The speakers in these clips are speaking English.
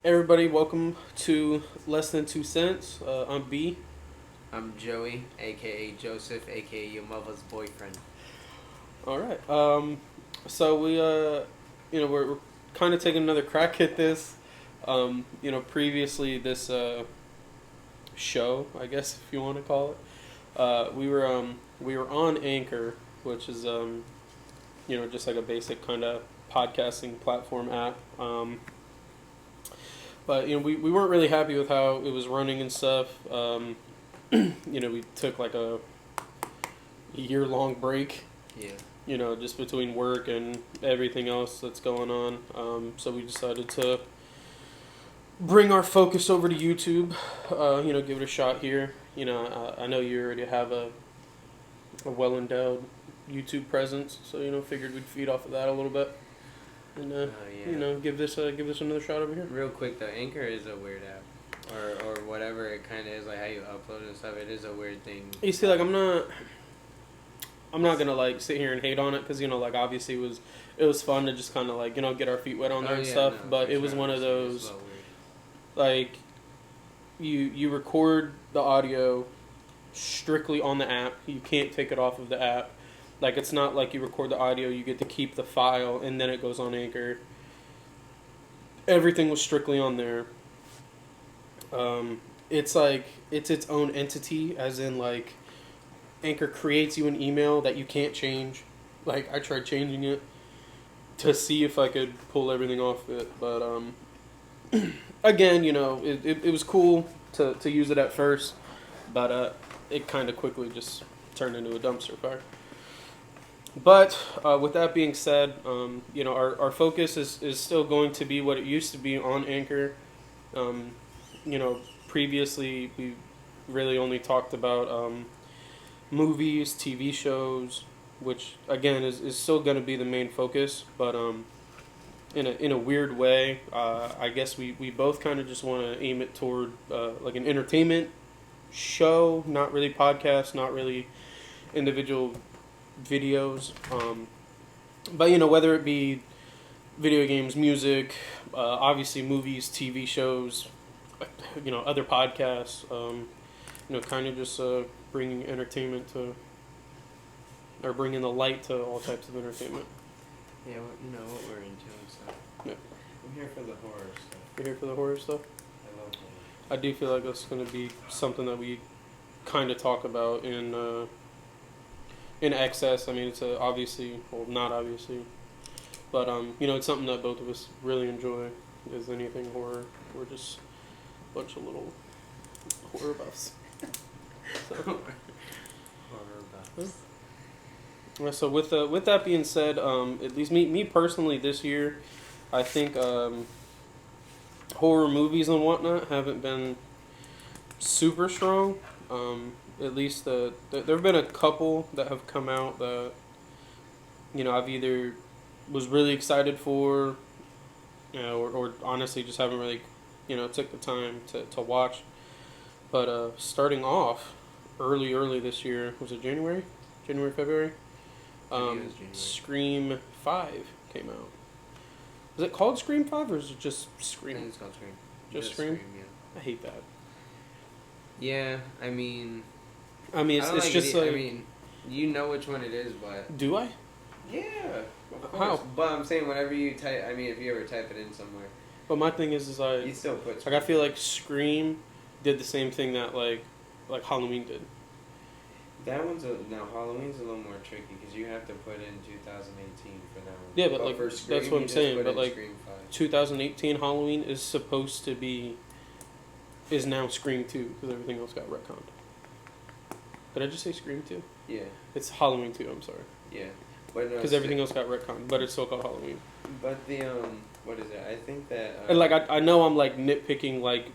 Everybody, welcome to Less Than 2 Cents. I'm B. I'm Joey, aka Joseph, aka your mother's boyfriend. All right. So we're kind of taking another crack at this. Previously this show, I guess if you want to call it, we were on Anchor, which is just like a basic kind of podcasting platform app. But we weren't really happy with how it was running and stuff. We took like a year-long break. Yeah. Just between work and everything else that's going on. So we decided to bring our focus over to YouTube. Give it a shot here. I know you already have a well-endowed YouTube presence, so figured we'd feed off of that a little bit. And give this another shot over here. Real quick though, Anchor is a weird app, or whatever it kind of is, like how you upload and stuff. It is a weird thing. You see, like I'm not gonna like sit here and hate on it because obviously it was fun to just kind of like get our feet wet on there and stuff. No, but it was one of those like you record the audio strictly on the app. You can't take it off of the app. Like, it's not like you record the audio, you get to keep the file, and then it goes on Anchor. Everything was strictly on there. It's like, it's its own entity, as in, like, Anchor creates you an email that you can't change. Like, I tried changing it to see if I could pull everything off it, but, again, it was cool to use it at first, but, it kind of quickly just turned into a dumpster fire. But with that being said, our focus is still going to be what it used to be on Anchor. Previously we really only talked about movies, TV shows, which again is still going to be the main focus. But in a weird way, I guess we both kind of just want to aim it toward like an entertainment show, not really podcast, not really individual videos, but whether it be video games, music, obviously movies, TV shows, other podcasts, kind of just bringing entertainment to, or bringing the light to all types of entertainment. Yeah, what we're into and stuff. Yeah. I'm here for the horror stuff. You're here for the horror stuff? I love horror. I do feel like that's going to be something that we kind of talk about in excess. I mean, it's not obviously, but it's something that both of us really enjoy. Is anything horror? We're just a bunch of little horror buffs. Horror buffs. So with that being said, at least me personally this year, I think horror movies and whatnot haven't been super strong. At least there have been a couple that have come out that I've either was really excited for, or honestly just haven't really took the time to watch. But starting off early this year, was it January, February? January. Scream 5 came out. Is it called Scream 5 or is it just Scream? I think it's called Scream. Just Scream? Yeah. I hate that. Yeah, I mean, it's just like. I mean, you know which one it is, but. Do I? Yeah, of course. How? But I'm saying whenever you type, I mean, if you ever type it in somewhere. But my thing is You still put. I feel like Scream did the same thing that like Halloween did. That one's now Halloween's a little more tricky because you have to put in 2018 for that one. Yeah, but like for Scream, that's what I'm saying. But like Scream 5. 2018 Halloween is now Scream 2 because everything else got retconned. Did I just say Scream 2? Yeah. It's Halloween 2. I'm sorry. Yeah, but no. Because everything else got retconned, but it's still called Halloween. But the what is it? I think that. And like I know I'm like nitpicking like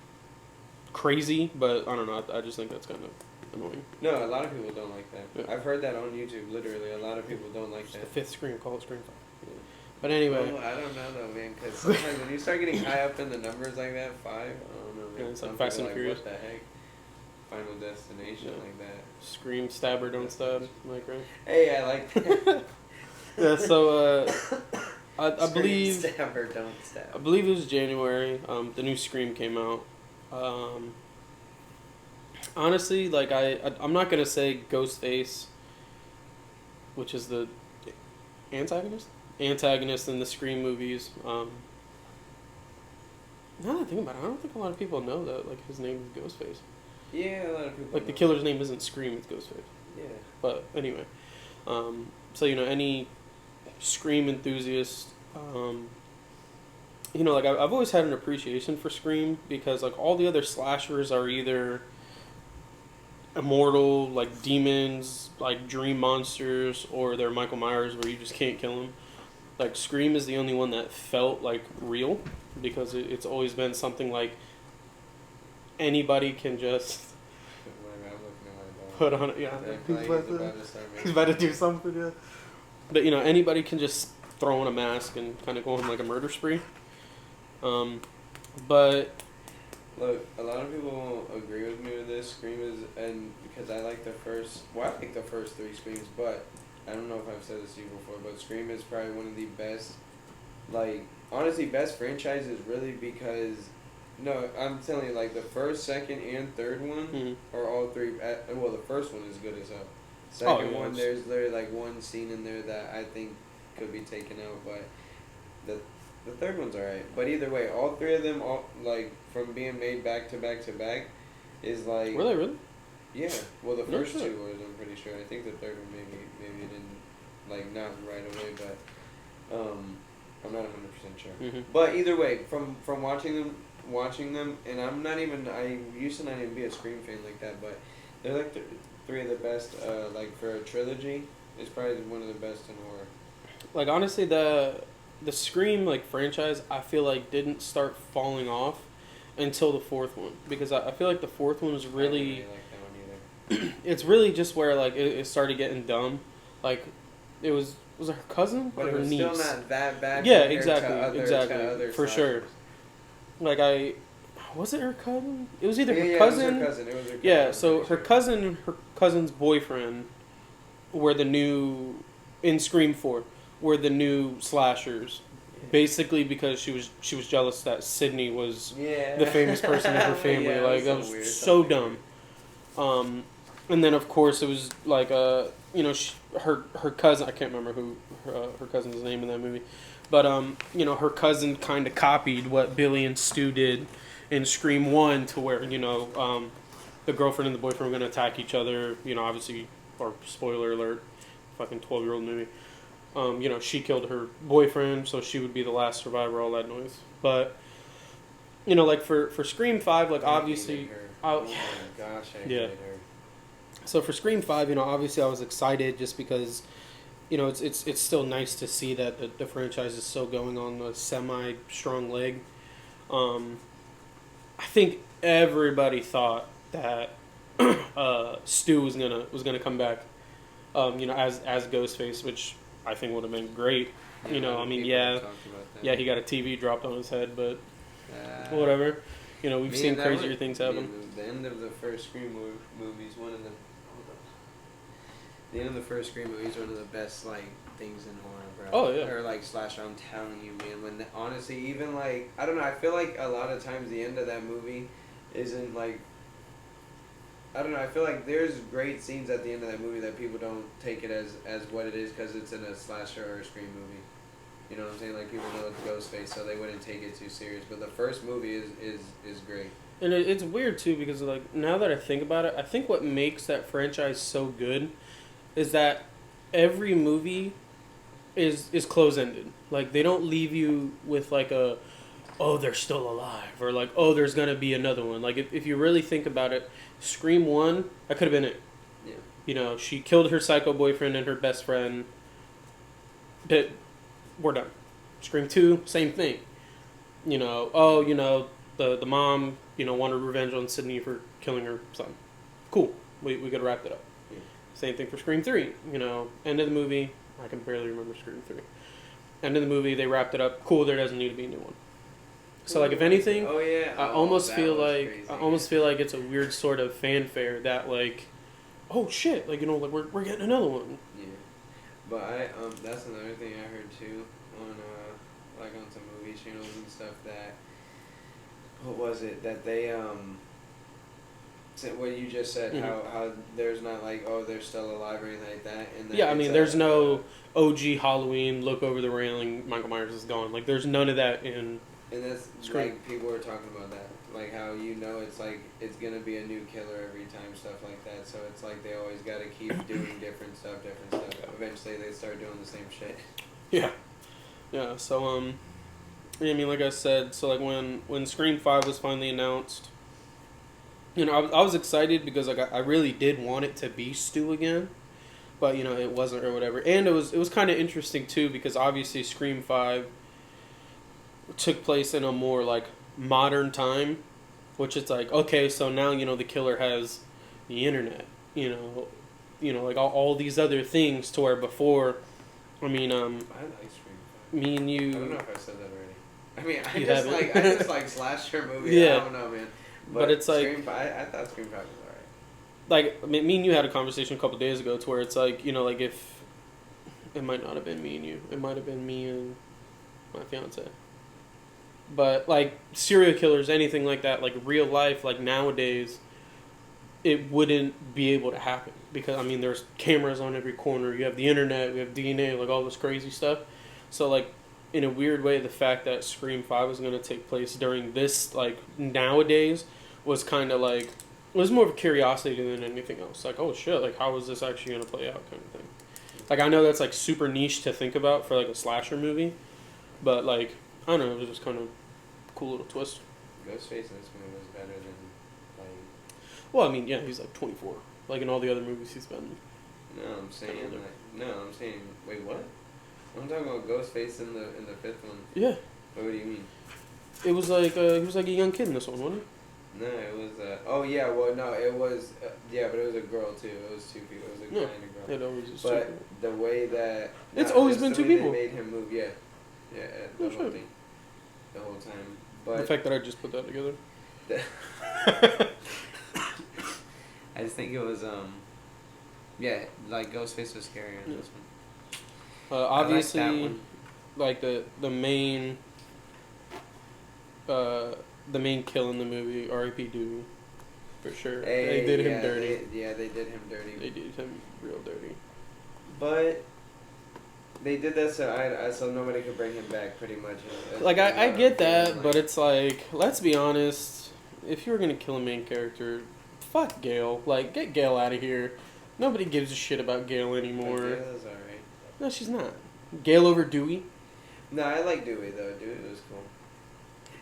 crazy, but I don't know. I just think that's kind of annoying. No, a lot of people don't like that. Yeah. I've heard that on YouTube. Literally, a lot of people don't like that. The fifth Scream, call it Scream 5. Yeah. But anyway. Well, I don't know though, man. Because sometimes when you start getting high up in the numbers like that, 5, I don't know, man. Yeah, it's like Some Fast people and are Furious. What the heck? Final Destination like that. Scream, stabber, don't stab. Like, right? Hey, I like that. Yeah, so I believe Stab or don't stab. I believe it was January. The new Scream came out. Honestly, like I'm not gonna say Ghostface, which is the antagonist in the Scream movies. Now that I think about it, I don't think a lot of people know that like his name is Ghostface. Yeah, a lot of people. Like the killer's name isn't Scream, it's Ghostface. Yeah. But anyway, so any Scream enthusiast, like I've always had an appreciation for Scream because like all the other slashers are either immortal, like demons, like dream monsters, or they're Michael Myers where you just can't kill them. Like Scream is the only one that felt like real because it's always been something like anybody can just put on it. Yeah, he's about to do something. Yeah, but anybody can just throw on a mask and kind of go on like a murder spree. But look, a lot of people won't agree with me with this. Scream is, and because I like the first three Screams, but I don't know if I've said this to you before, but Scream is probably one of the best, like, honestly, best franchises, really, because, no, I'm telling you, like, the first, second, and third one are all three, well, the first one is good as hell. Second one, there's literally, like, one scene in there that I think could be taken out, but the third one's alright. But either way, all three of them, like, from being made back to back to back, is, like... Were they really? Yeah, well, the first two was, I'm pretty sure. I think the third one maybe it didn't, like, not right away, but I'm not 100% sure. Mm-hmm. But either way, from watching them, and I used to not even be a Scream fan like that, but they're like three of the best, like, for a trilogy, it's probably one of the best in horror. Like, honestly, the Scream, like, franchise, I feel like didn't start falling off until the fourth one, because I feel like the fourth one was really... I didn't really like that one either. It's really just where, like, it started getting dumb. Like, it was it her cousin or her niece? But it was still not that bad. Yeah, exactly, for slashers. Sure. Like, was it her cousin? It was either her It cousin. was her cousin. Yeah, so her cousin and her cousin's boyfriend were the new, in Scream 4, were the new slashers. Basically because she was jealous that Sydney was the famous person in her family. Yeah, like, that was so dumb. And then, of course, it was like, her cousin, I can't remember who her cousin's name in that movie, but, her cousin kind of copied what Billy and Stu did in Scream 1 to where, the girlfriend and the boyfriend were going to attack each other, obviously, or spoiler alert, fucking 12-year-old movie. She killed her boyfriend, so she would be the last survivor, all that noise. But, like, for Scream 5, like, obviously... Oh my gosh, I hated her. So for Scream 5, obviously I was excited just because, it's still nice to see that the franchise is still going on a semi-strong leg. I think everybody thought that Stu was gonna come back, as Ghostface, which I think would have been great. He got a TV dropped on his head, but whatever. We've seen crazier things happen. The end of the first Scream movie is one of the best, like, things in horror, bro. Oh, yeah. Or, like, slasher, I'm telling you, man. Honestly, even, like, I don't know, I feel like a lot of times the end of that movie isn't, like, I don't know, I feel like there's great scenes at the end of that movie that people don't take it as what it is because it's in a slasher or a Scream movie. You know what I'm saying? Like, people know it's Ghostface, so they wouldn't take it too serious. But the first movie is great. And it's weird, too, because, like, now that I think about it, I think what makes that franchise so good is that every movie is close-ended. Like, they don't leave you with, like, oh, they're still alive, or, like, oh, there's going to be another one. Like, if you really think about it, Scream 1, that could have been it. Yeah. She killed her psycho boyfriend and her best friend. But we're done. Scream 2, same thing. The mom, wanted revenge on Sydney for killing her son. Cool. We could wrap it up. Yeah. Same thing for Scream 3. End of the movie. I can barely remember Scream 3. End of the movie, they wrapped it up. Cool, there doesn't need to be a new one. So, like, if anything, I almost feel like it's a weird sort of fanfare that, like, oh shit, like, like we're getting another one. Yeah, but that's another thing I heard too on like on some movie channels and stuff that, what was it that they said what you just said, how there's not like, oh, they're still alive or anything like that, and Yeah, I mean, there's no OG Halloween, look over the railing, Michael Myers is gone. Like, there's none of that in. And that's Scream. like people were talking about that, like how it's like it's gonna be a new killer every time, stuff like that. So it's like they always got to keep doing different stuff. Eventually, they start doing the same shit. Yeah, yeah. So I mean, like I said, so like when Scream 5 was finally announced, you know, I was excited because like I really did want it to be Stu again, but you know it wasn't or whatever. And it was kind of interesting too because obviously Scream 5 took place in a more like modern time, which it's like, okay, so now you know the killer has the internet, you know like all these other things to where before, I mean I like Scream 5. me and you, I don't know if I said that already. I mean, haven't. I just like slasher movies. Yeah. I don't know, man. But it's like Scream 5, I thought Scream 5 was alright. Like, I mean, me and you had a conversation a couple days ago to where it's like, you know, like if it might not have been me and you, it might have been me and my fiance. But like serial killers, anything like that, like real life, like nowadays, it wouldn't be able to happen because I mean, there's cameras on every corner. You have the internet, we have DNA, like all this crazy stuff. So like, in a weird way, the fact that Scream 5 was going to take place during this, like nowadays, was kind of like, it was more of a curiosity than anything else. Like, oh shit, like how is this actually going to play out, kind of thing. Like I know that's like super niche to think about for like a slasher movie, but like. I don't know, it was just kind of a cool little twist. Ghostface in this movie was better than, like... Well, I mean, yeah, he's like 24. Like in all the other movies he's been... I'm saying, wait, what? I'm talking about Ghostface in the fifth one. Yeah. What do you mean? It was like, he was like a young kid in this one, wasn't he? No, it was, it was, but it was a girl too. It was two people. It was a guy and a girl. It always is But the way that... It's always been two people. They made him move, yeah. Yeah, the whole thing. The whole time. But the fact that I just put that together. I just think it was, like Ghostface was scarier in this one. Obviously, like the main kill in the movie, R.I.P. Dewey, for sure. They did him dirty. They did him dirty. They did him real dirty. But they did that so nobody could bring him back, pretty much. Like, I get that, but it's like, let's be honest, if you were going to kill a main character, fuck Gale. Like, get Gale out of here. Nobody gives a shit about Gale anymore. Gale is alright. No, she's not. Gale over Dewey? No, I like Dewey, though. Dewey was cool.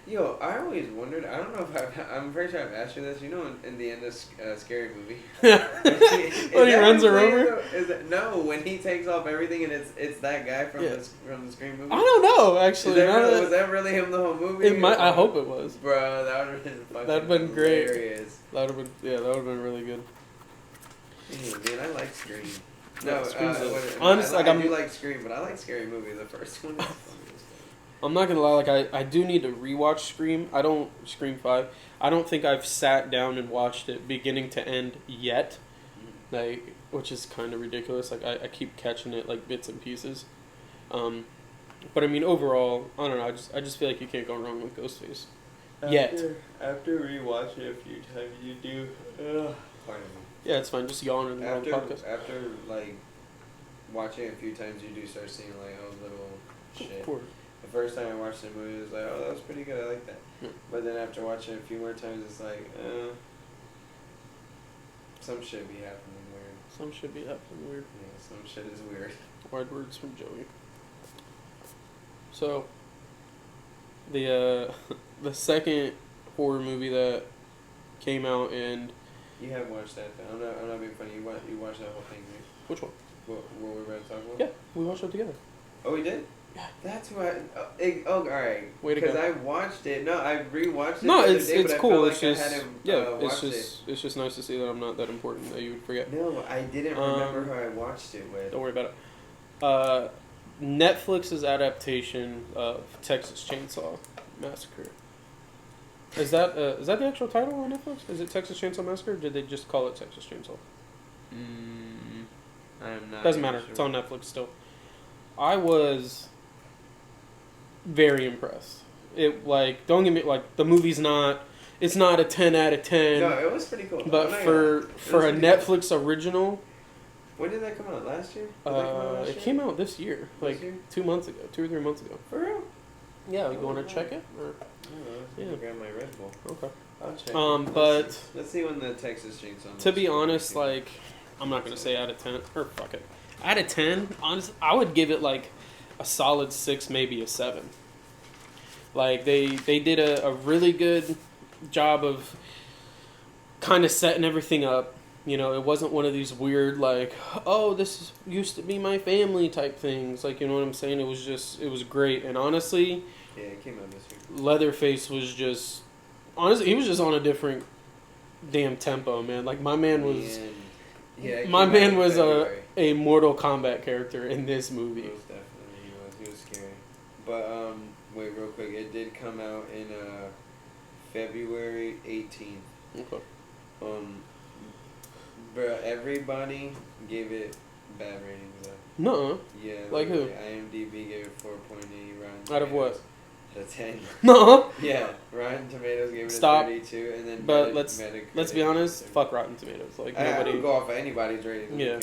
Yo, I always wondered, I don't know if I'm pretty sure I've asked you this, you know in the end of Scary Movie? When he runs her over? No, when he takes off everything and it's that guy from the Scream movie? I don't know, actually. Was that really him the whole movie? It might. I hope it was. Bro, that would have been fucking That'd been great. Hilarious. That would have been really good. Man, I like Scream. No, honestly, I do like Scream, but I like Scary Movie. The first one is funny. I'm not gonna lie, like I do need to rewatch Scream. Scream 5. I don't think I've sat down and watched it beginning to end yet. Like, which is kind of ridiculous. Like I keep catching it like bits and pieces. But I mean overall, I don't know. I just feel like you can't go wrong with Ghostface. After rewatching it a few times, you do. Pardon me. Yeah, it's fine. Just yawn in the middle of the podcast. After like watching it a few times, you do start seeing like little shit. Of course. The first time I watched the movie, it was like, oh, that was pretty good. I like that. Yeah. But then after watching it a few more times, it's like, some shit be happening weird. Some shit be happening weird. Yeah, some shit is weird. Word words from Joey. So, the second horror movie that came out and... You have watched that, though. I'm not being funny. You watched that whole thing, right? Which one? What we're about to talk about? Yeah, we watched it together. Oh, we did? Yeah. That's who alright. Way to go. Because I watched it. No, I rewatched it. No, the other day, it's but cool. I It's felt just like it's just nice to see that I'm not that important that you would forget. No, I didn't remember who I watched it with. Don't worry about it. Netflix's adaptation of Texas Chainsaw Massacre. Is that the actual title on Netflix? Is it Texas Chainsaw Massacre? Or did they just call it Texas Chainsaw? I'm not. Doesn't matter. Sure. It's on Netflix still. I was very impressed. It like don't get me like the movie's not. It's not a 10 out of 10. No, it was pretty cool. But for a Netflix original, when did that come out? Last year? It came out this year, like 2 months ago, 2 or 3 months ago. For real? Yeah, you want to check it? Or? Yeah. Grab my Red Bull. Okay. I'll check. But let's see when the Texas Chainsaw. To be honest, like I'm not gonna say out of 10 or fuck it. Out of 10, honestly, I would give it like a solid 6, maybe a 7. Like they did a really good job of kind of setting everything up. You know, it wasn't one of these weird like, oh, this used to be my family type things. Like, you know what I'm saying? It was great. And honestly, yeah, it came out this week. Leatherface was just honestly, he was just on a different damn tempo, man. Like my man was a Mortal Kombat character in this movie. Most definitely, he was scary. But wait, real quick, it did come out in February 18th. Okay. Bro, everybody gave it bad ratings though. No. Yeah. Like who? IMDb gave it 4.8. Out of what? Out of 10. No. Yeah. Rotten Tomatoes gave it Stop. a 32, and then. But let's be honest. Fuck Rotten Tomatoes. Like nobody. I would go off of anybody's rating. Yeah.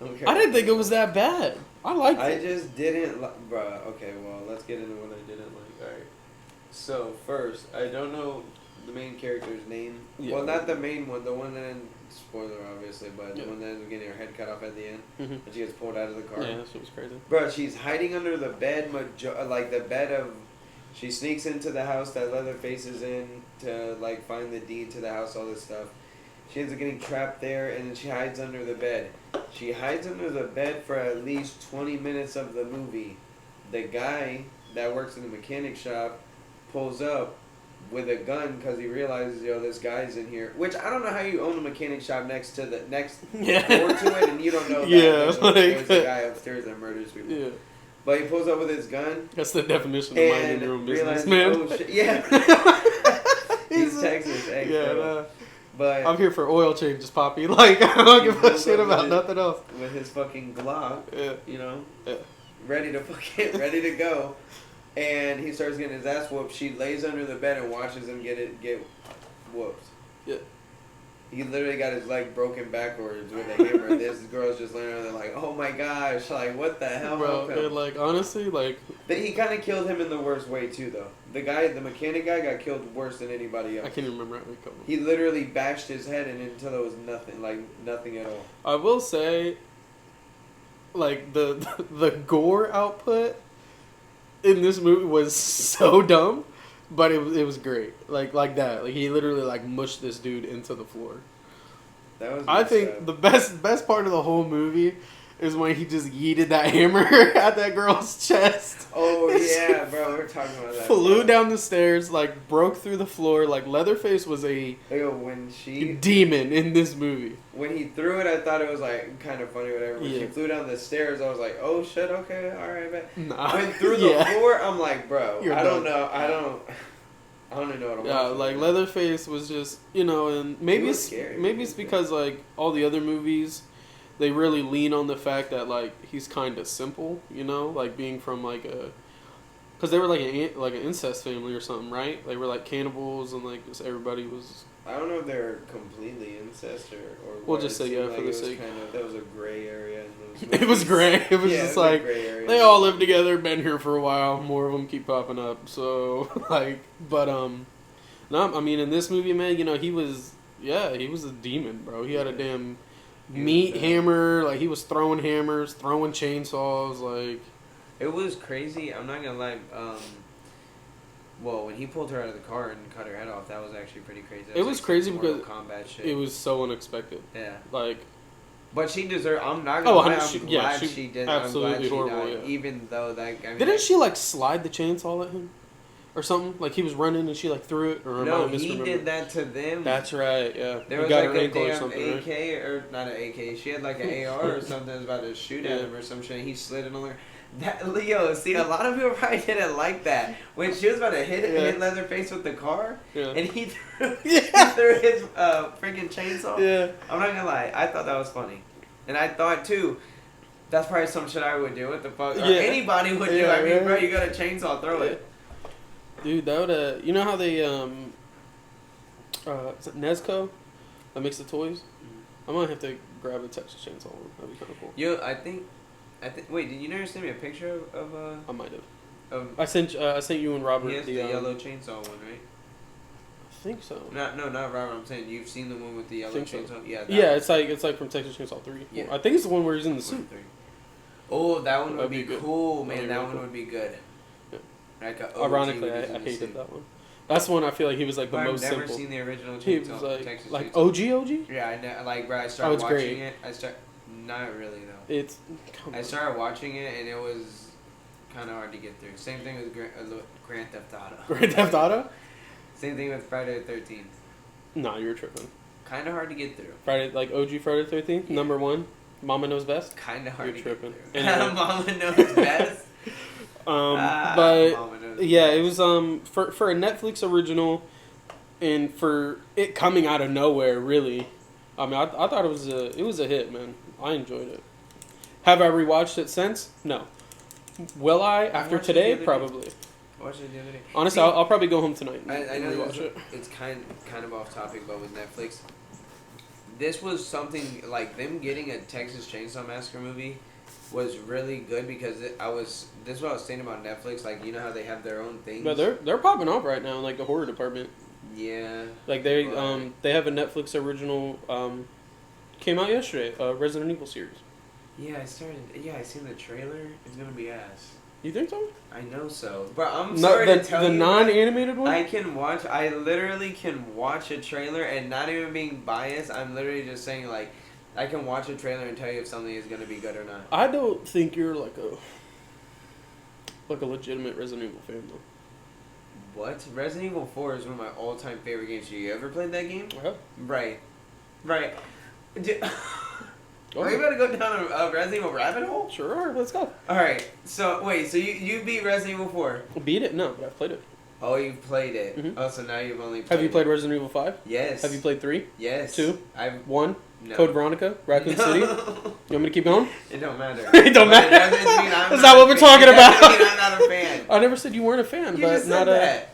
I don't care. I didn't think it was that bad. I liked it. I just didn't, bro. Okay, well, let's get into what I didn't like. All right. So first, I don't know the main character's name. Yeah. Well, not the main one. The one that, spoiler obviously, but Yeah. the one that was getting her head cut off at the end, Mm-hmm. and she gets pulled out of the car. Yeah, that shit was crazy. Bro, she's hiding under the bed, like the bed of. She sneaks into the house that Leatherface is in to like find the deed to the house, all this stuff. She ends up getting trapped there, and then she hides under the bed. She hides under the bed for at least 20 minutes of the movie. The guy that works in the mechanic shop pulls up with a gun because he realizes, yo, this guy's in here. Which, I don't know how you own a mechanic shop next to the next door to it, and you don't know that there's a guy upstairs that murders people. Yeah. But he pulls up with his gun. That's the definition of minding your own business, man. Oh, shit. Yeah. He's Texas, bro. But I'm here for oil changes, Poppy. Like, I don't give a shit about nothing else. With his fucking Glock, you know, ready to go. And he starts getting his ass whooped. She lays under the bed and watches him get whooped. Yeah. He literally got his leg broken backwards with a hammer. This girl's just laying there like, oh my gosh, like, what the hell? Bro, and like, honestly, like... But he kind of killed him in the worst way, too, though. The mechanic guy got killed worse than anybody else. I can't even remember how he killed him. He literally bashed his head in until there was nothing at all. I will say, like, the gore output in this movie was so dumb. But it was great, like that. Like he literally like mushed this dude into the floor. That was. I think the best part of the whole movie is when he just yeeted that hammer at that girl's chest. Oh yeah, bro, we were talking about that. Flew down the stairs, like broke through the floor. Like Leatherface was a demon in this movie. When he threw it, I thought it was like kind of funny, whatever. When she flew down the stairs, I was like, "Oh shit, okay, all right, man." Nah. Went through the floor. I'm like, bro, I don't know. I don't even know what I'm watching. Like Leatherface was just, you know, and maybe it's because like all the other movies, they really lean on the fact that like he's kind of simple, you know, like being from like because they were like an incest family or something, right? They were like cannibals and like just everybody was. I don't know if they're completely incest or we'll just say yeah like for the sake. That was a gray area. It was gray. It was just like they all live together, been here for a while. More of them keep popping up. So like, but no, I mean in this movie, man, you know he was a demon, bro. He had a damn meat hammer. Like he was throwing hammers, throwing chainsaws. Like it was crazy. I'm not gonna lie. Well, when he pulled her out of the car and cut her head off, that was actually pretty crazy. It was crazy because combat shit. It was so unexpected. Yeah. Like, but she deserved. I'm not gonna lie. I'm glad she she did. Absolutely I'm glad horrible. she died, even though that. I mean, didn't she like slide the chainsaw at him, or something? Like he was running and she like threw it. Or no, he did that to them. That's right. Yeah. There was got like her a ankle damn or something, AK or not an AK. She had like an AR or something that was about to shoot at him or some shit. He slid it on her. That Leo, see, a lot of people probably didn't like that. When she was about to hit Leatherface with the car, and he threw his freaking chainsaw. Yeah. I'm not gonna lie, I thought that was funny, and I thought too, That's probably some shit I would do. What the fuck? Or Yeah. anybody would do. Yeah, I mean, right. bro, you got a chainsaw, throw it. Dude, that would you know how they is it Nezco that makes the toys? I might have to grab a Texas Chainsaw one. That'd be kind of cool. Yo, I think. Wait, did you never send me a picture of I might have. of? I sent you and Robert He has the yellow chainsaw one, right? I think so. Not Robert. I'm saying you've seen the one with the yellow Think so. chainsaw. Yeah. Yeah, it's like from Texas Chainsaw 3. Yeah. I think it's the one where he's in the suit. Oh, that one would That'd be be good. cool, That'd man. be That real one cool. would be good. Yeah. Like a OG Ironically, with I his in the hated suit. that one. That's one I feel like he was like the But most I've never simple. seen the original He chainsaw. was Texas like Chainsaw. OG. Yeah, I know. Like, bro, I started it's watching great. it. Not really though. It's come I on. started watching it and it was kind of hard to get through. Same thing with Grand Theft Auto. Grand Theft Auto. Same thing with Friday the 13th. Nah, you're tripping. Kind of hard to get through. Friday OG Friday the 13th, Yeah. number 1. Mama knows best. Kind of hard You're to tripping. get through. Anyway. Mama knows best. But Mama knows yeah, best. it was for a Netflix original, and for it coming out of nowhere, really. I mean, I thought it was a hit, man. I enjoyed it. Have I rewatched it since? No. Will I after watched it today? the other day. Probably. I watched it the other day. Honestly, See, I'll probably go home tonight and I know rewatch it. it's kind of off topic, but with Netflix, this was something like them getting a Texas Chainsaw Massacre movie was really good because this is what I was saying about Netflix. Like, you know how they have their own things. But they're popping off right now in like the horror department. Yeah. Like they Right. they have a Netflix original came out yesterday, Resident Evil series. Yeah, I seen the trailer. It's gonna be ass. You think so? I know so, but I'm No, sorry the to tell the you. non-animated one. I literally can watch a trailer and not even being biased. I'm literally just saying like, I can watch a trailer and tell you if something is gonna be good or not. I don't think you're like a legitimate Resident Evil fan though. What? Resident Evil 4 is one of my all-time favorite games. You ever played that game? Yeah. Right. Go Are you ahead. about to go down a Resident Evil rabbit hole? Sure are. Let's go. Alright, so wait, so you beat Resident Evil 4? Beat it? No, but I've played it. Oh, you've played it. Mhm. Oh, so now you've only played Have you played it. Resident Evil 5? Yes. Have you played 3? Yes. 2? I've 1? no. Code Veronica? Raccoon City? You want me to keep going? It don't matter. It don't But matter. doesn't mean I'm That's not what we're a fan. talking It doesn't about. mean I'm not a fan. I never said you weren't a fan, You but just not said that.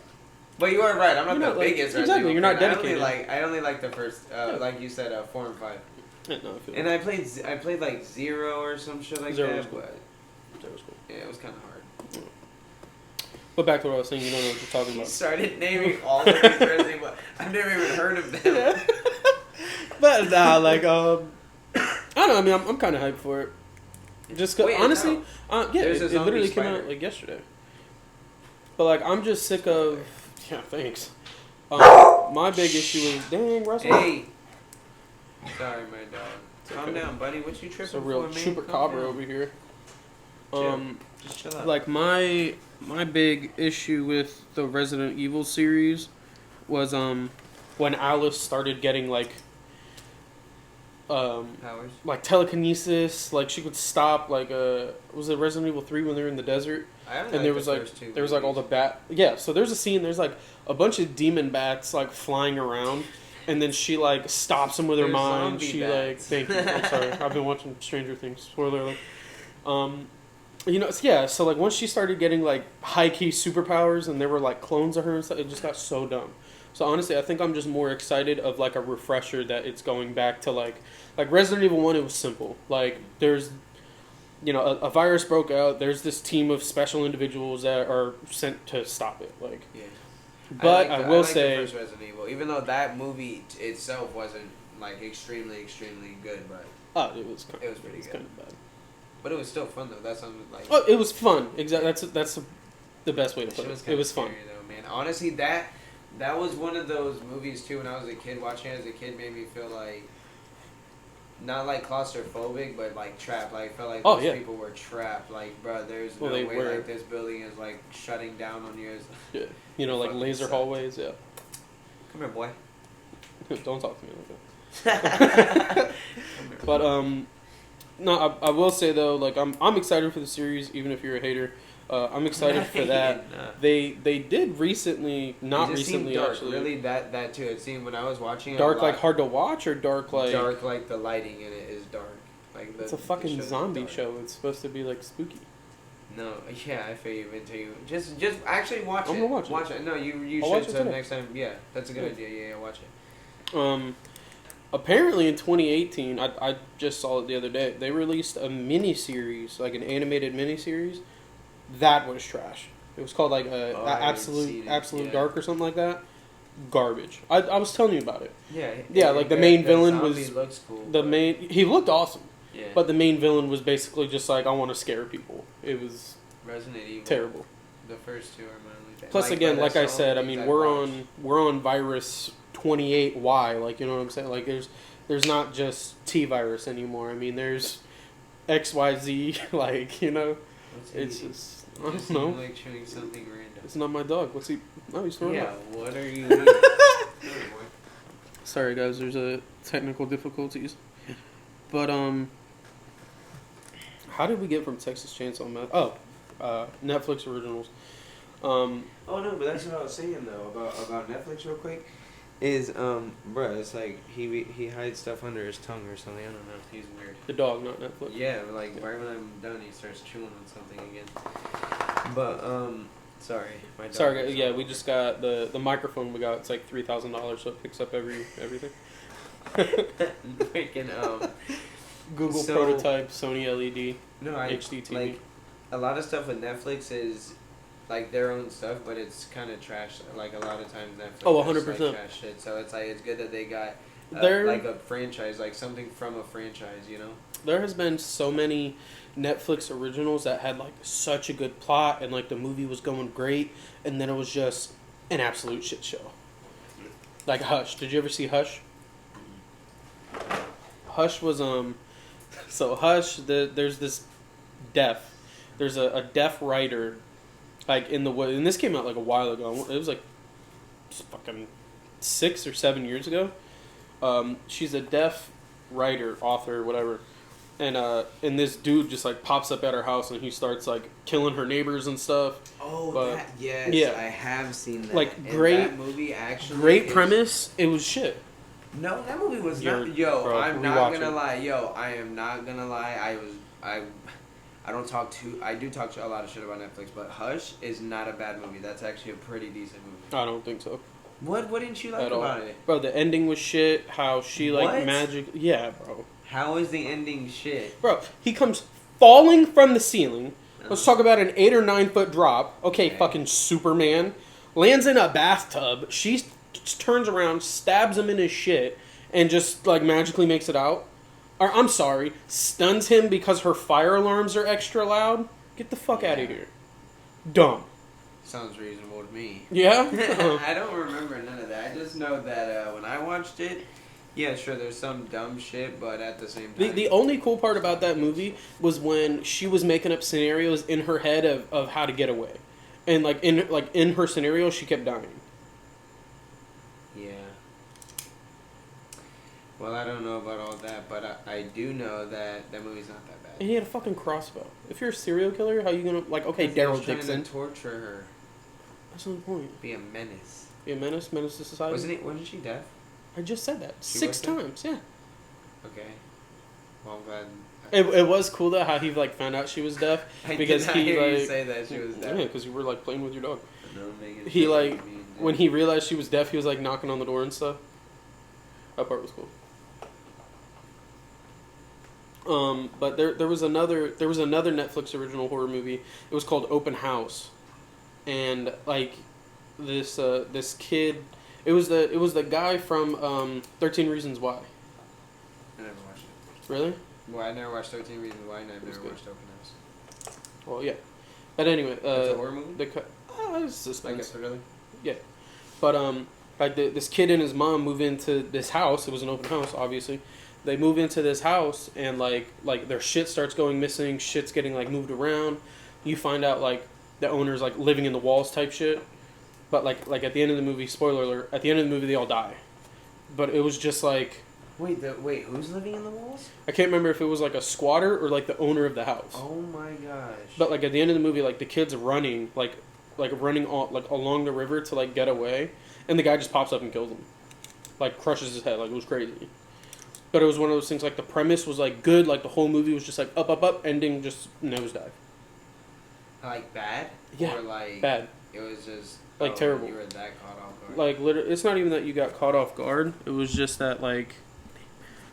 But you are right. I'm not You're the not, like- biggest. exactly, Resident Evil you're not fan. dedicated. I only like the first, like you said, 4 and 5. Yeah, no, I feel And I played like 0 or some shit like Zero that. was cool. But that was cool. yeah, it was kind of hard. But back to what I was saying, you don't know what you're talking You about. started naming all of these Resident Evil. I've never even heard of them. Yeah. But nah, like I don't know. I mean, I'm kind of hyped for it. Just 'cause, Wait, it's honestly, yeah, There's a it literally zombie came out spider. like yesterday. But like, I'm just sick of. Yeah, thanks. My big issue is dang Russell. Hey. Sorry, my dog. Calm okay. down, buddy. What you tripping It's a real for, man? chupacabra Calm down. over here. Chill. Just chill out. Like my big issue with the Resident Evil series was when Alice started getting like Powers. like telekinesis, like she could stop like was it Resident Evil 3 when they were in the desert? I only And there the was like first two there was like all the movies. bat so there's a scene, there's like a bunch of demon bats like flying around, and then she like stops them with her They're mind. zombie She bats. like thank you. I'm sorry. I've been watching Stranger Things. Spoiler alert. You know, yeah, so like once she started getting like high key superpowers and there were like clones of her and stuff, it just got so dumb. So honestly, I think I'm just more excited of like a refresher that it's going back to like Resident Evil 1, it was simple. Like there's you know, a virus broke out, there's this team of special individuals that are sent to stop it. Like Yeah. but I will like say the first Resident Evil, even though that movie itself wasn't like extremely good, but it was kind it was pretty good. kind of bad. But it was still fun though. That's something like. Oh, it was fun. Exactly. That's the best way to put Shit it. kinda It was fun. scary, though, man. Honestly, that was one of those movies too. When I was a kid, watching it as a kid made me feel like, not like claustrophobic, but like trapped. Like I felt like those people were trapped. Like, bro, there's no they way were. like this building is like shutting down on you. Yeah. You know, like Fucking laser sucked. hallways. Yeah. Come here, boy. Don't talk to me like that. Come here. But no, I will say though, like I'm excited for the series, even if you're a hater. I'm excited for that. Nah. They did recently, not It just seemed recently dark. actually. Really, that too. It seemed when I was watching it. Dark a like lot- hard to watch, or dark like dark like the lighting in it is dark. Like It's a fucking zombie show. It's supposed to be like spooky. No, yeah, I feel you. Into you. Just actually watch it. I'm gonna watch it. Watch it. No, you I'll should. So next time, yeah, that's a good idea. Yeah, watch it. Apparently in 2018, I just saw it the other day. They released a mini-series, like an animated mini-series. That was trash. It was called like Absolute Dark or something like that. Garbage. I was telling you about it. Yeah. Like the main villain was looks cool, he looked awesome. Yeah. But the main villain was basically just like, I want to scare people. It was Resident Evil. Terrible. The first two are my only favorite. Plus, again, like I said, I mean, we're on virus 28Y. Like, you know what I'm saying? Like, there's not just T virus anymore. I mean, there's XYZ. Like, you know, it's just I don't know. Like chewing something random. It's not my dog. What's he? Oh, he's throwing up. Yeah. What are you eating? Sorry, guys. There's a technical difficulties. But how did we get from Texas Chainsaw Massacre? Oh, Netflix originals. Oh no, but that's what I was saying though about Netflix real quick. Is bruh, it's like he hides stuff under his tongue or something. I don't know. He's weird. The dog, not Netflix. Yeah, like right when I'm done, he starts chewing on something again. But sorry, my dog. Sorry, yeah, we just got the microphone we got. It's like $3,000, so it picks up everything. Freaking Google prototype, Sony LED, HD TV. Like a lot of stuff with Netflix is like their own stuff, but it's kind of trash. Like a lot of times Netflix. Oh, 100%. Like trash shit. So it's like it's good that they got like a franchise, like something from a franchise, you know. There has been so many Netflix originals that had like such a good plot and like the movie was going great, and then it was just an absolute shit show. Like Hush. Did you ever see Hush? Hush was so Hush, there's this there's a deaf writer, like and this came out like a while ago. It was like fucking 6 or 7 years ago. She's a deaf writer, author, whatever, and this dude just like pops up at her house and he starts like killing her neighbors and stuff. Oh, but, yes, yeah. I have seen that. Like and great that movie actually. Great premise. It was shit. No, that movie was not. Bro, I'm not gonna lie. I am not gonna lie. I don't talk to. I do talk to a lot of shit about Netflix, but Hush is not a bad movie. That's actually a pretty decent movie. I don't think so. What didn't you like about it? Bro, the ending was shit. How she like magic. Yeah, bro. How is the ending shit? Bro, he comes falling from the ceiling. Let's talk about an 8 or 9 foot drop. Okay, fucking Superman lands in a bathtub. She turns around, stabs him in his shit, and just like magically makes it out. Or I'm sorry, stuns him because her fire alarms are extra loud. Get the fuck out of here. Dumb. Sounds reasonable to me. Yeah? I don't remember none of that. I just know that when I watched it, yeah, sure, there's some dumb shit, but at the same time... The only cool part about that movie was when she was making up scenarios in her head of how to get away. And in her scenario, she kept dying. Yeah. Well, I don't know about all that, but I do know that that movie's not that bad. And he had a fucking crossbow. If you're a serial killer, how you gonna okay, Daryl Dixon? To torture her. That's the point. Be a menace. Be a menace to society. Wasn't she deaf? I just said that 6 times. Yeah. Okay. Well, I'm glad. It was cool though how he like found out she was deaf because he he like you say that she was deaf. Yeah, because you were like playing with your dog. No, he like when he realized she was deaf, he was like knocking on the door and stuff. That part was cool. But there was another Netflix original horror movie. It was called Open House, and like this kid. It was the guy from 13 Reasons Why. I never watched it. Really? Well, I never watched 13 Reasons Why, and I've never watched Open House. Well, yeah. But anyway, it's a horror movie. It's suspense. Like really? Yeah, but like this kid and his mom move into this house. It was an open house, obviously. They move into this house and like their shit starts going missing. Shit's getting like moved around. You find out like the owner's like living in the walls type shit. But like at the end of the movie, spoiler alert, at the end of the movie they all die. But it was just like... Wait, who's living in the walls? I can't remember if it was like a squatter or like the owner of the house. Oh my gosh. But like at the end of the movie, like the kid's running, like running along the river to like get away. And the guy just pops up and kills him. Like crushes his head, like it was crazy. But it was one of those things, like, the premise was, like, good, like, the whole movie was just, like, up, up, up, ending just nosedive. Like bad? Yeah, or like bad. It was just Like, terrible. You were that caught off guard. Like, literally, it's not even that you got caught off guard. It was just that, like,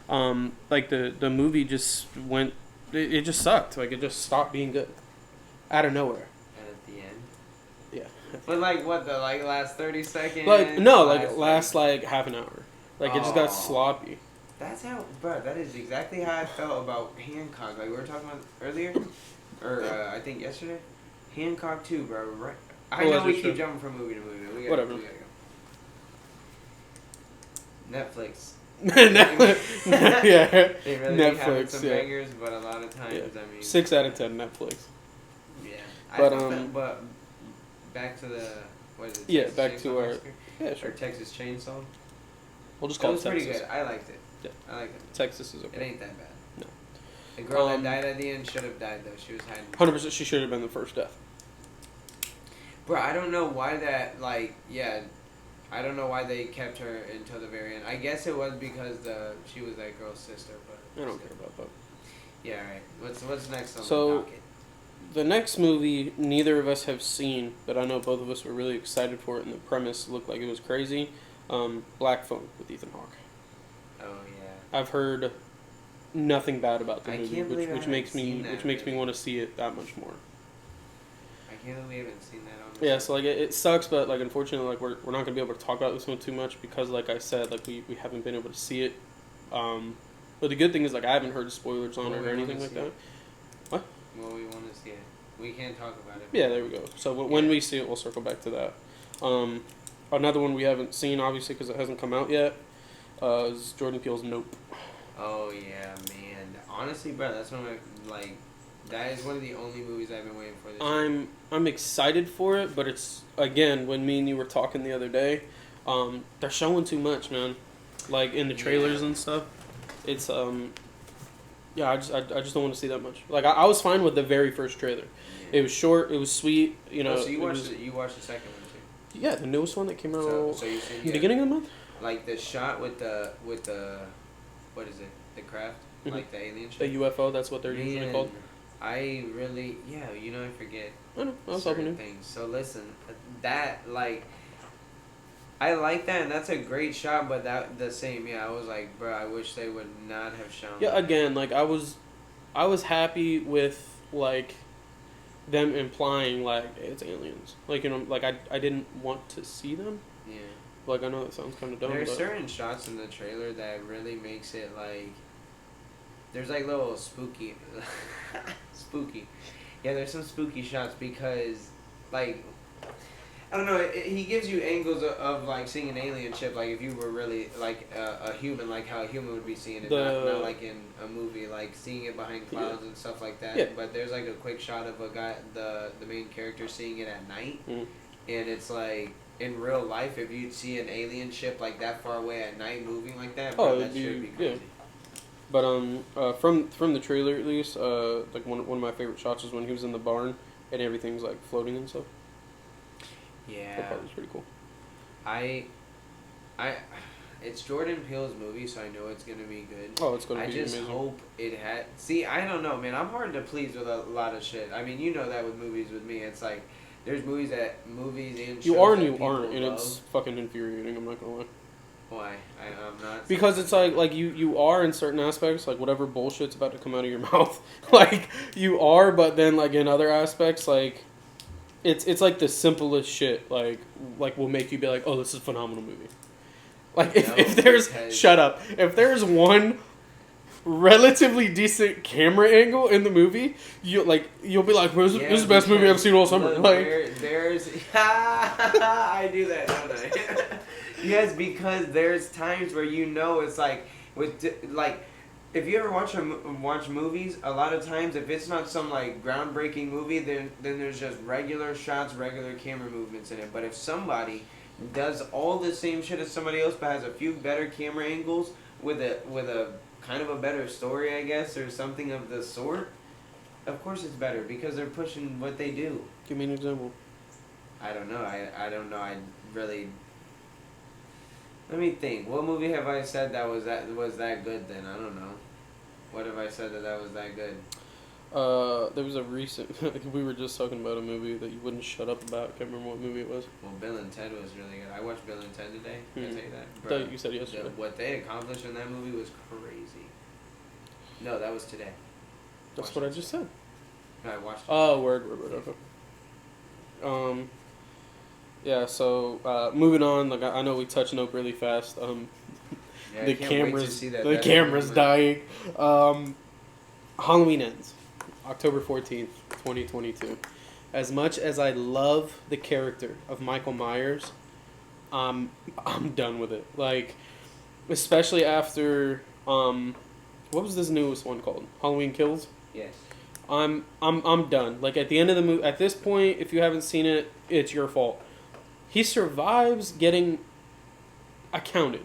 the movie just went, it just sucked. Like, it just stopped being good. Out of nowhere. And at the end? Yeah. But like what, the like last 30 seconds? Like, no, like, last, like, half an hour. Like, it just got sloppy. That's how, bro, that is exactly how I felt about Hancock. Like we were talking about earlier, or I think yesterday. Hancock too, bro. Right. I know we keep jumping from movie to movie. Whatever. We gotta go. Netflix. Yeah. They really Netflix, be having some yeah. bangers, but a lot of times, Yeah. I mean. 6 out of 10 Netflix. Yeah. But but back to the what is it? Yeah, Texas back Chainsaw to our. Massacre? Yeah, Or sure. Texas Chainsaw. We'll just It call was it pretty Texas. good. I liked it. Yeah. I liked it. Texas is It okay. ain't that bad. No. The girl that died at the end should have died though. She was hiding. 100%. She should have been the first death. Bro, I don't know why that, like, yeah, I don't know why they kept her until the very end. I guess it was because she was that girl's sister, but I don't care about that. yeah, right. What's next on So- the docket? The next movie neither of us have seen, but I know both of us were really excited for it, and the premise looked like it was crazy. Black Phone with Ethan Hawke. Oh yeah. I've heard nothing bad about the I movie, can't believe I which makes haven't me seen that, which makes me really. want to see it that much more. I can't believe we haven't seen that on the Yeah, so like it sucks, but like unfortunately, like we're not gonna be able to talk about this one too much because, like I said, like we haven't been able to see it. But the good thing is, like, I haven't heard spoilers on Well, it we or anything wanna like see that. it. What? Well, we want to see it. We can't talk about it. Yeah, there we go. So when we see it, we'll circle back to that. Another one we haven't seen, obviously, because it hasn't come out yet, is Jordan Peele's Nope. Oh yeah, man. Honestly, bro, that's one of my, like, that is one of the only movies I've been waiting for this year. I'm excited for it, but it's, again, when me and you were talking the other day, they're showing too much, man. Like in the trailers and stuff. It's yeah, I just don't want to see that much. Like I was fine with the very first trailer. Yeah. It was short, it was sweet, you know. So you watched the second one too. Yeah, the newest one that came out So you seen the beginning of the month. like the shot with the what is it? The craft, Mhm. like the alien The shit. UFO, that's what they're usually Man, called. I really, yeah, you know, I forget I know, I was certain hoping to. things. So listen, that like, I like that, and that's a great shot. But that the same, yeah, I was like, bro, I wish they would not have shown. Yeah, that. again, like I was happy with like them implying like it's aliens. Like, you know, like I didn't want to see them. Yeah. Like I know that sounds kind of dumb. There's but certain shots in the trailer that really makes it like. There's like little spooky, spooky. Yeah, there's some spooky shots because, like, I don't know. He gives you angles of like seeing an alien ship, like if you were really like a human, like how a human would be seeing it, not like in a movie, like seeing it behind clouds and stuff like that. Yeah. But there's like a quick shot of a guy, the main character seeing it at night, Mhm. and it's like. In real life, if you'd see an alien ship like that far away at night moving like that, bro, that should be crazy. But from the trailer at least, like one of my favorite shots was when he was in the barn and everything's like floating and stuff. Yeah. That part was pretty cool. It's Jordan Peele's movie, so I know it's gonna be good. Oh, it's gonna I be just amazing. hope it had. See, I don't know, man. I'm hard to please with a lot of shit. I mean, you know that with movies with me, it's like there's movies and shows You are and that you people aren't, and love. it's fucking infuriating. I'm not gonna lie. Why? I'm not. Because it's like you are in certain aspects, like whatever bullshit's about to come out of your mouth, like you are, but then like in other aspects, like it's like the simplest shit, like will make you be like, oh, this is a phenomenal movie. Like if there's shut up, if there's one relatively decent camera angle in the movie, you'll be like, this is the best movie I've seen all summer. Look, Like there's I do that, don't I? Yes, because there's times where you know it's like if you ever watch movies, a lot of times if it's not some like groundbreaking movie, then there's just regular shots, regular camera movements in it. But if somebody does all the same shit as somebody else, but has a few better camera angles with a kind of a better story, I guess, or something of the sort, of course it's better because they're pushing what they do. give me an example. I don't know. I don't know. I really. Let me think. What movie have I said that was that good? Then I don't know. What have I said that was that good? There was a recent. We were just talking about a movie that you wouldn't shut up about. Can't remember what movie it was. Well, Bill and Ted was really good. I watched Bill and Ted today. Can I tell you that? I thought you said yesterday. What they accomplished in that movie was crazy. No, that was today. That's what I just said. No, I watched it. Oh, word. Okay. Yeah. So, moving on. Like I know we touched Nope really fast. Yeah, The camera's dying. Halloween ends October 14th, 2022. As much as I love the character of Michael Myers, I'm done with it. Like, especially after what was this newest one called? Halloween Kills? Yes. I'm done. Like, at the end of the movie, at this point, if you haven't seen it, it's your fault. He survives getting, I counted.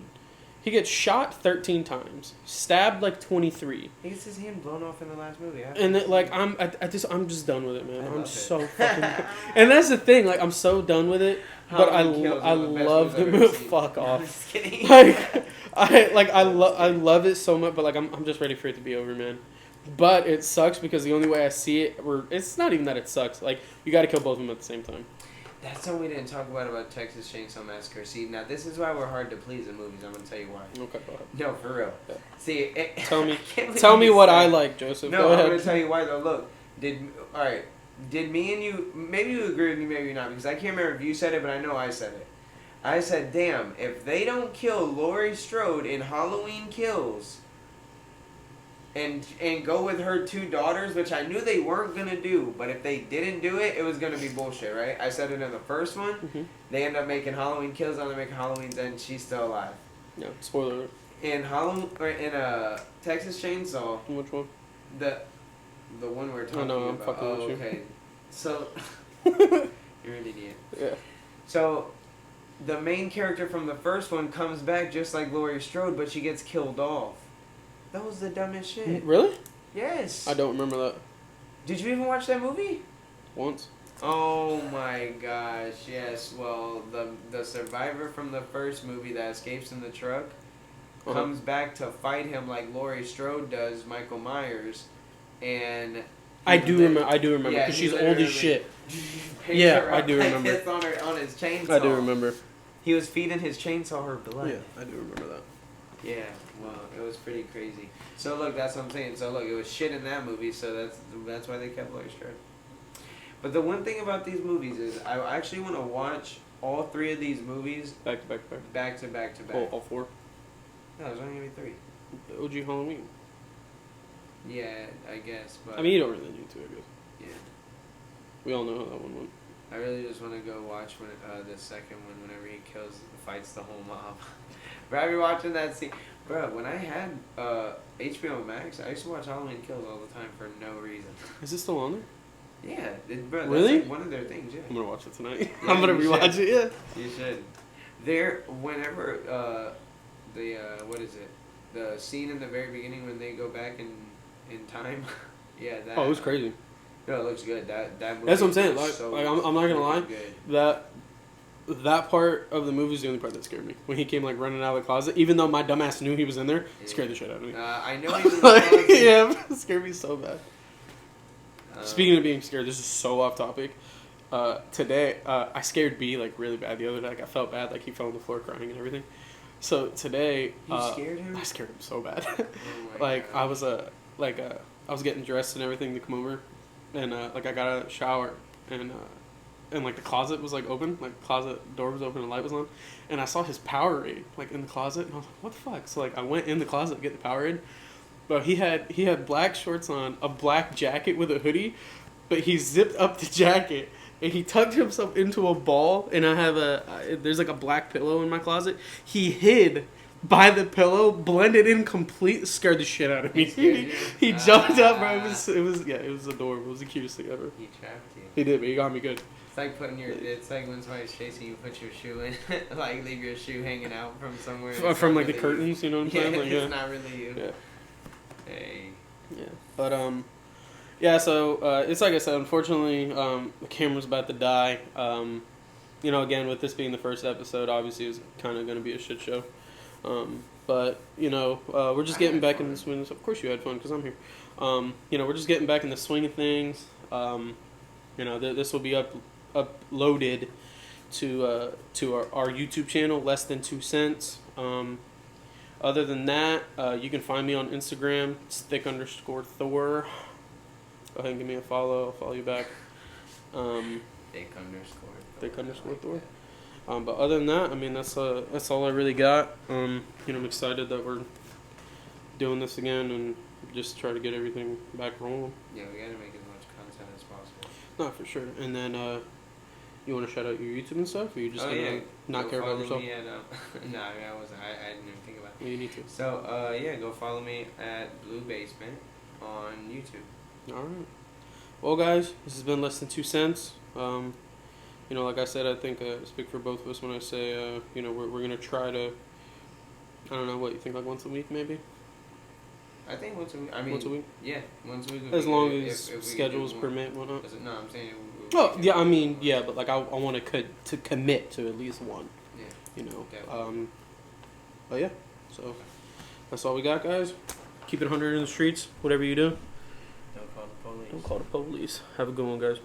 He gets shot 13 times, stabbed like 23. He gets his hand blown off in the last movie. And then, like, I'm just done with it, man. I'm so fucking. And that's the thing, like, I'm so done with it. But I love the movie. Fuck off. I'm just kidding. I love it so much, but like I'm just ready for it to be over, man. But it sucks because the only way I see it, it's not even that it sucks. Like, you got to kill both of them at the same time. That's something we didn't talk about Texas Chainsaw Massacre. See, now this is why we're hard to please in movies. I'm gonna tell you why. Okay, go ahead. No, for real. Yeah. See, tell me what I like, Joseph. No, go ahead. I'm gonna tell you why though. Look, did me and you? Maybe you agree with me, maybe not, because I can't remember if you said it, but I know I said it. I said, damn, if they don't kill Laurie Strode in Halloween Kills, and go with her two daughters, which I knew they weren't gonna do, but if they didn't do it, it was gonna be bullshit, right? I said it in the first one. Mm-hmm. They end up making Halloween Kills, and they make Halloween's End. She's still alive. No, spoiler alert. In Texas Chainsaw. Which one? The one we're talking I'm about. fucking with you. Okay. So you're an idiot. Yeah. So the main character from the first one comes back just like Laurie Strode, but she gets killed off. That was the dumbest shit. Really? Yes. I don't remember that. Did you even watch that movie? Once. Oh my gosh, yes. Well, the survivor from the first movie that escapes in the truck comes back to fight him like Laurie Strode does Michael Myers, and I do remember because she's old as shit. Yeah, I do remember. On his chainsaw. I do remember. He was feeding his chainsaw her blood. Yeah, I do remember that. Yeah, well, it was pretty crazy. So look, that's what I'm saying. So look, it was shit in that movie, so that's why they kept Laurie Strode. But the one thing about these movies is I actually want to watch all three of these movies Back to back. Oh, All four. No, there's only gonna be three. The OG Halloween. Yeah, I guess. But I mean, you don't really need to, I guess. yeah, We all know how that one went. I really just want to go watch the second one whenever he fights the whole mob. Bro, I be watching that scene. Bro, when I had HBO Max, I used to watch Halloween Kills all the time for no reason. Is it still on there? Yeah, bro. That's Really? like one of their things. Yeah. I'm gonna watch it tonight. Yeah, I'm gonna you rewatch should. it. Yeah. You should. Whenever what is it? The scene in the very beginning when they go back in time. Yeah, that. Oh, it was crazy. No, it looks good. That movie. That's what I'm saying. Like, So I'm not gonna lie. good. That part of the movie is the only part that scared me. When he came like running out of the closet, even though my dumbass knew he was in there, it scared the shit out of me. I know he was in the closet. Yeah, it scared me so bad. Speaking of being scared, this is so off topic. Today, I scared B like really bad the other day. Like, I felt bad, like he fell on the floor crying and everything. So today, You scared him? I scared him so bad. Oh my Like, God. I was getting dressed and everything to come over, and like I got out of the shower, and like the closet was like open, like the closet door was open and the light was on, and I saw his Powerade like in the closet, and I was like, what the fuck? So like I went in the closet to get the Powerade, but he had black shorts on, a black jacket with a hoodie, but he zipped up the jacket and he tucked himself into a ball, and I have there's like a black pillow in my closet. He hid by the pillow, blended in complete, scared the shit out of me. He jumped up, bro. It was adorable. It was the cutest thing ever. He trapped you. He did, but he got me good. It's like it's like when somebody's chasing you, put your shoe in, like leave your shoe hanging out from somewhere. From like the really curtains, you know what I'm saying? Yeah, Like, it's not really you. Yeah. Hey. Yeah, but yeah. So it's like I said. Unfortunately, the camera's about to die. you know, again, with this being the first episode, obviously it's kind of going to be a shit show. But, you know, we're just getting back in the swing. Of course you had fun because I'm here. You know, we're just getting back in the swing of things. You know, this will be uploaded to our YouTube channel, Less Than 2 Cents. Other than that, you can find me on Instagram. It's thick_Thor. Go ahead and give me a follow. I'll follow you back. Thick_Thor. But other than that, I mean, that's all I really got. You know, I'm excited that we're doing this again and just try to get everything back rolling. Yeah, we gotta make as much content as possible. No, for sure. And then, you want to shout out your YouTube and stuff, or you just gonna not care about yourself? Me at, no, I mean, I wasn't. I didn't even think about it. Well, you need to. So, yeah, go follow me at Blue Basement on YouTube. All right. Well, guys, this has been Less Than 2 Cents. You know, like I said, I think I speak for both of us when I say, you know, we're gonna try to. I don't know what you think, like once a week, maybe. I think once a week. I mean, once a week. Yeah, once a week. As long as schedules permit, whatnot. No, I'm saying. Oh yeah, I mean yeah, but like I want to commit to at least one. Yeah. You know. Definitely. But yeah, so that's all we got, guys. Keep it 100 in the streets. Whatever you do. Don't call the police. Don't call the police. Have a good one, guys.